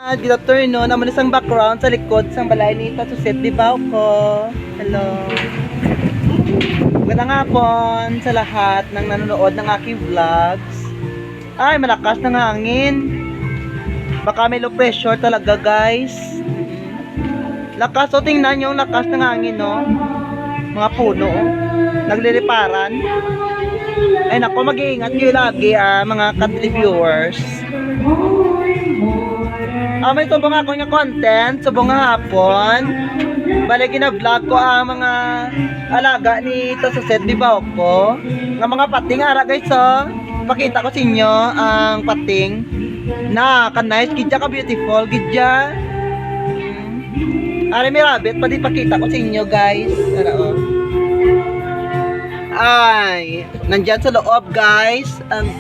Good afternoon. Naman isang background sa likod sa balay ni Tasuset Dibaw ko. Hello. Magandang hapon sa lahat ng nanonood ng aking vlogs. Ay, malakas ng hangin. Baka may low pressure talaga, guys. Lakas, o tingnan yung lakas ng hangin, no? Mga puno, nagliliparan. Ay nako, mag-iingat kayo lagi, mga country viewers. May subong ako nga content, subong nga hapon. Bali gina-vlog ko ang mga alaga ni Tasuset Dibaw ko. Nga mga pating ara guys, pakita ko sa inyo ang pating na ka-nice, gidya ka beautiful, gidya. Ari may rabbit, pwede pakita ko sa inyo guys. Ara Ay, nandyan sa loob guys ang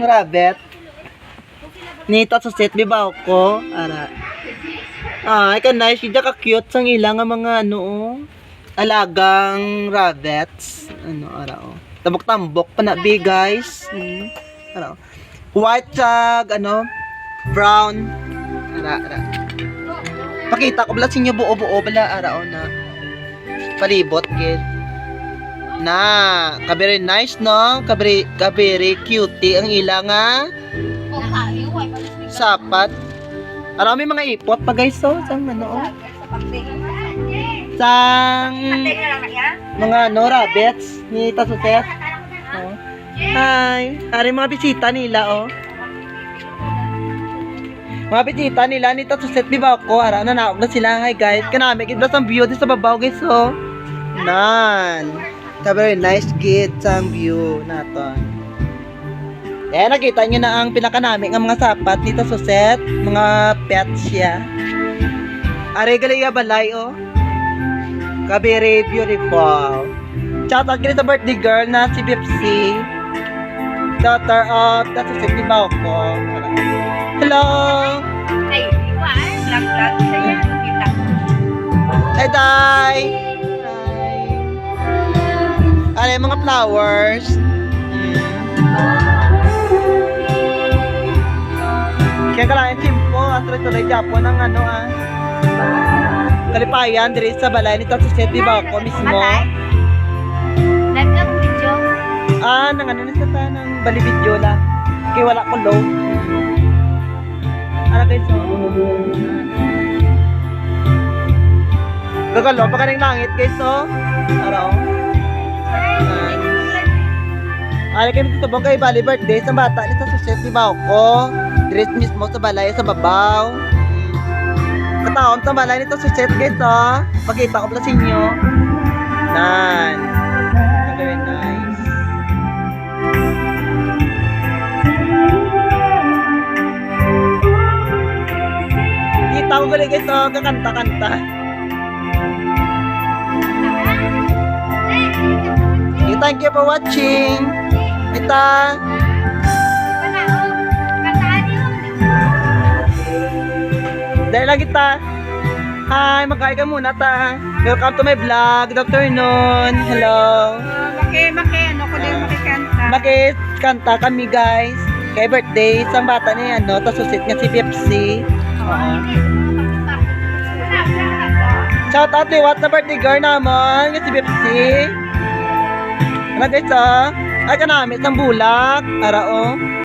rabbit ni Tasuset Dibaw ko. Ara. Ay, ka-nice, gidya ka cute sang ilang mga alagang rabbits. Ara Tambok-tambok pa na bi guys. Ara. White tag, brown. Ara. Pakita ko bala sa inyo buo-buo bala ara na palibot gid. Na, kabiri nice no, kabiri cutie ang ilang sapat. Arami mga ipot pa guys sang sang mga rabbits ni Tasuset. Hi, ari mga bisita nila Mga bisita nila ni Tasuset Dibaw ko. Ara na na sila. Hi guys, kanami gid ang view di sa babaw guys nan. Very nice gid sang view naton. Nakita nyo na ang pinakanami ng mga sapat ni Tasuset, mga pets siya. Are galaya balay Kabiri beautiful. Shout out kini sa birthday girl na si Bipsy, daughter of Tasuset Dibaw ko. Hello. Ay, vlog saya kita. Hi, Day. Hi. Mga flowers. Kaya kalahin simpo at tuloy-tuloy Japon ng kalipayan diri sa balay ni Tasuset Dibaw ko mismo. Nag-up video. Nang na sa ng bali video lang. Kaya wala ko low. Ano guys Gagalo pa ka ng langit guys Araw. Kayo dito ba kay bali birthday sa bata ni Tasuset Dibaw ko. Dress mismo sa balay sa babaw. Kataon sa balay ni Tasuset guys Pakita ko pala sa inyo. Nan. Very nice. Kita ko galing guys kakanta-kanta. Thank you for watching. Ita. Dahil lang kita. Hi, magkain ka muna ta. Welcome to my vlog. Good afternoon. Hello. Makikanta kami guys. Kay birthday sa bata ni Tasuset nga si Bipsy. Shout out liwat sa birthday girl naman nga si Bipsy. Ano guys ay kanami isang bulak. Ara